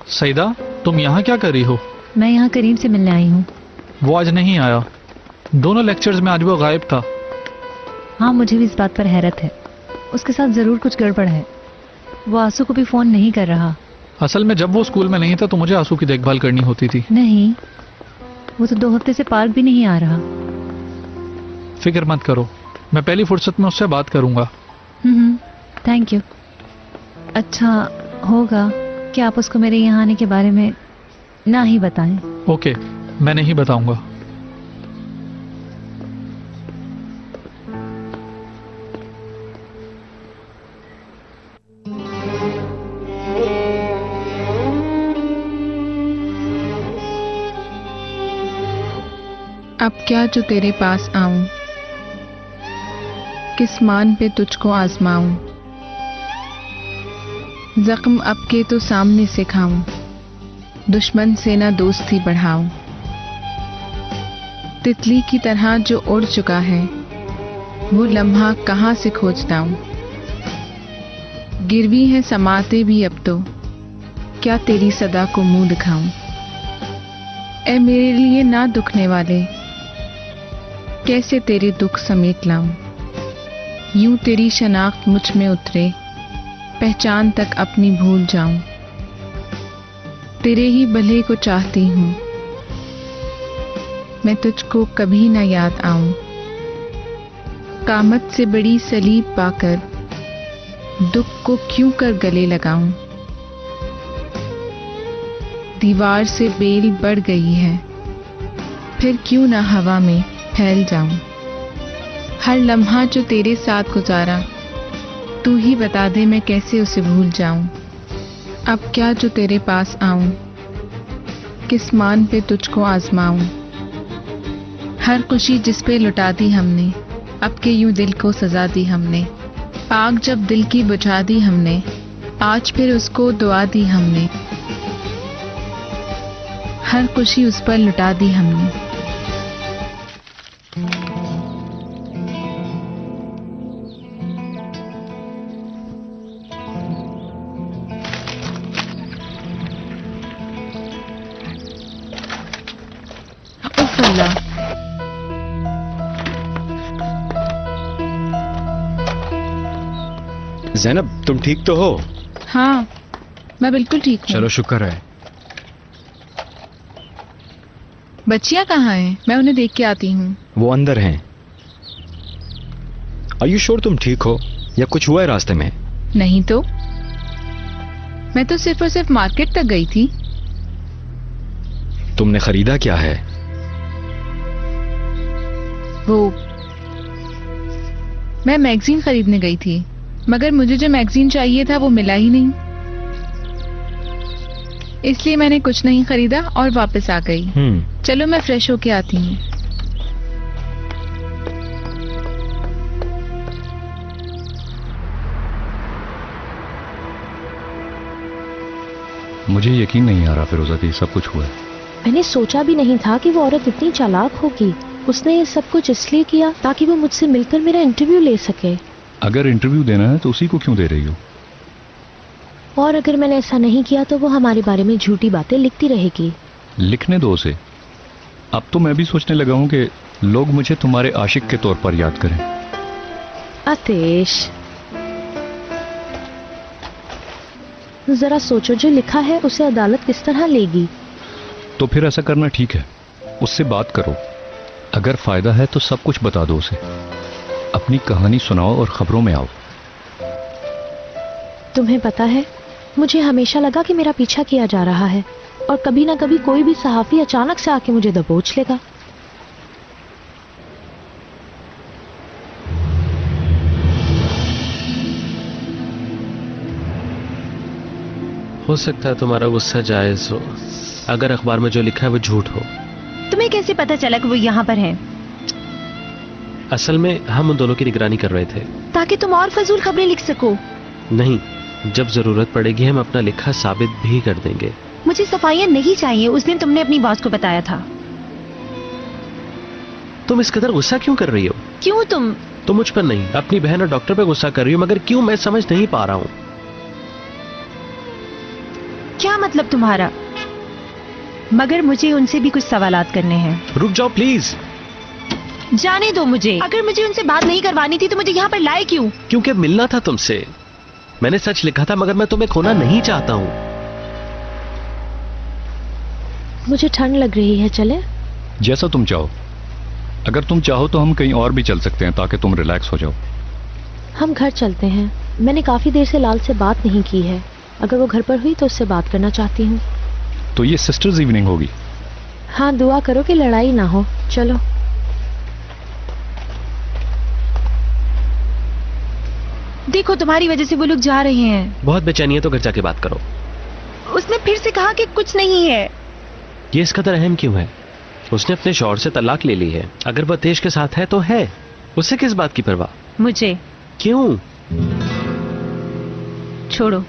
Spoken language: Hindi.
सईदा, तुम यहाँ क्या कर रही हो? मैं यहाँ करीम से मिलने आई हूँ। वो आज नहीं आया। दोनों लेक्चर्स में आज वो गायब था। हाँ, मुझे भी इस बात पर हैरत है। उसके साथ जरूर कुछ गड़बड़ है। वो आंसू को भी फोन नहीं कर रहा। असल में जब वो स्कूल में नहीं था तो मुझे आंसू की देखभाल करनी होती थी। नहीं, वो तो 2 हफ्ते से पार्क भी नहीं आ रहा। फिक्र मत करो, मैं पहली फुर्सत में उससे बात करूंगा। Thank you. अच्छा होगा कि आप उसको मेरे यहाँ आने के बारे में ना ही बताएं। ओके, मैं नहीं बताऊंगा। अब क्या जो तेरे पास आऊं, किस मान पे तुझको आजमाऊं, जख्म अब के तो सामने से खाऊं, दुश्मन से ना दोस्ती बढ़ाऊं। तितली की तरह जो उड़ चुका है, वो लम्हा कहाँ से खोजताऊं। गिरवी है समाते भी अब तो, क्या तेरी सदा को मुंह दिखाऊं। ऐ मेरे लिए ना दुखने वाले, कैसे तेरे दुख समेट लाऊं। यूं तेरी शनाख्त मुझ में उतरे, पहचान तक अपनी भूल जाऊं। तेरे ही भले को चाहती हूं, मैं तुझको कभी ना याद आऊं। कामत से बड़ी सलीब पाकर, दुख को क्यों कर गले लगाऊं। दीवार से बेल बढ़ गई है, फिर क्यों ना हवा में फैल जाऊं। हर लम्हा जो तेरे साथ गुजारा, तू ही बता दे मैं कैसे उसे भूल जाऊं। अब क्या जो तेरे पास आऊं, किस मान पे तुझको आजमाऊं। हर खुशी जिस पे लुटा दी हमने, अब के यूं दिल को सजा दी हमने। आग जब दिल की बुझा दी हमने, आज फिर उसको दुआ दी हमने। हर खुशी उस पर लुटा दी हमने। उफ अल्लाह, ज़ैनब, तुम ठीक तो हो? हाँ, मैं बिल्कुल ठीक हूँ। चलो शुक्र है। बच्चियाँ कहाँ हैं? मैं उन्हें देख के आती हूँ। वो अंदर हैं। आर यू श्योर तुम ठीक हो, या कुछ हुआ है रास्ते में? नहीं तो, मैं तो सिर्फ और सिर्फ मार्केट तक गई थी। तुमने खरीदा क्या है? वो, मैं मैगजीन खरीदने गई थी, मगर मुझे जो मैगजीन चाहिए था वो मिला ही नहीं। इसलिए मैंने कुछ नहीं खरीदा और वापस आ गई। चलो मैं फ्रेश होके आती हूँ। मुझे यकीन नहीं आ रहा फिरोजा कि सब कुछ हुआ है। मैंने सोचा भी नहीं था कि वो औरत इतनी चालाक होगी। उसने ये सब कुछ इसलिए किया ताकि वो मुझसे मिलकर मेरा इंटरव्यू ले सके। अगर इंटरव्यू देना है तो उसी को क्यों दे रही हो? और अगर मैंने ऐसा नहीं किया तो वो हमारे बारे में झूठी बातें लिखती रहेगी। लिखने दो उसे। अब तो मैं भी सोचने लगा हूँ कि लोग मुझे तुम्हारे आशिक के तौर पर याद करें। आतिश, जरा सोचो, जो लिखा है उसे अदालत किस तरह लेगी? तो फिर ऐसा करना ठीक है, उससे बात करो। अगर फायदा है तो सब कुछ बता दो उसे। अपनी कहानी सुनाओ और खबरों में आओ। तुम्हें पता है, मुझे हमेशा लगा कि मेरा पीछा किया जा रहा है और कभी ना कभी कोई भी सहाफी अचानक से आके मुझे दबोच लेगा। हो सकता है तुम्हारा गुस्सा जायज हो, अगर अखबार में जो लिखा है वो झूठ हो। तुम्हें कैसे पता चला कि वो यहाँ पर हैं? असल में हम उन दोनों की निगरानी कर रहे थे। ताकि तुम और फजूल खबरें लिख सको। नहीं, जब जरूरत पड़ेगी हम अपना लिखा साबित भी कर देंगे। मुझे सफाइयां नहीं चाहिए। उस दिन तुमने अपनी बॉस को बताया था। तुम इस कदर गुस्सा क्यों कर रही हो? क्यों? तुम मुझ पर नहीं, अपनी बहन और डॉक्टर पर गुस्सा कर रही हो, मगर क्यों मैं समझ नहीं पा रहा हूँ। क्या मतलब तुम्हारा? मगर मुझे उनसे भी कुछ सवालात करने हैं। रुक जाओ प्लीज। जाने दो मुझे। अगर मुझे उनसे बात नहीं करवानी थी तो मुझे यहाँ पर लाए क्यों? क्योंकि मिलना था तुमसे। मैंने सच लिखा था मगर मैं तुम्हें खोना नहीं चाहता हूँ। मुझे ठंड लग रही है, चले? जैसा तुम चाहो। अगर तुम चाहो तो हम कहीं और भी चल सकते हैं ताकि तुम रिलैक्स हो जाओ। हम घर चलते हैं। मैंने काफी देर से लाल से बात नहीं की है। अगर वो घर पर हुई तो उससे बात करना चाहती हूँ। तो ये सिस्टर्स इवनिंग होगी। हाँ, दुआ करो कि लड़ाई ना हो। चलो। देखो तुम्हारी वजह से वो लोग जा रहे हैं। बहुत बेचैनी है तो घर जाके बात करो। उसने फिर से कहा कि कुछ नहीं है। ये इस कदर अहम क्यों है? उसने अपने शौहर से तलाक ले ली है। अगर वह देश के साथ है तो है, उसे किस बात की परवाह? मुझे क्यों? छोड़ो।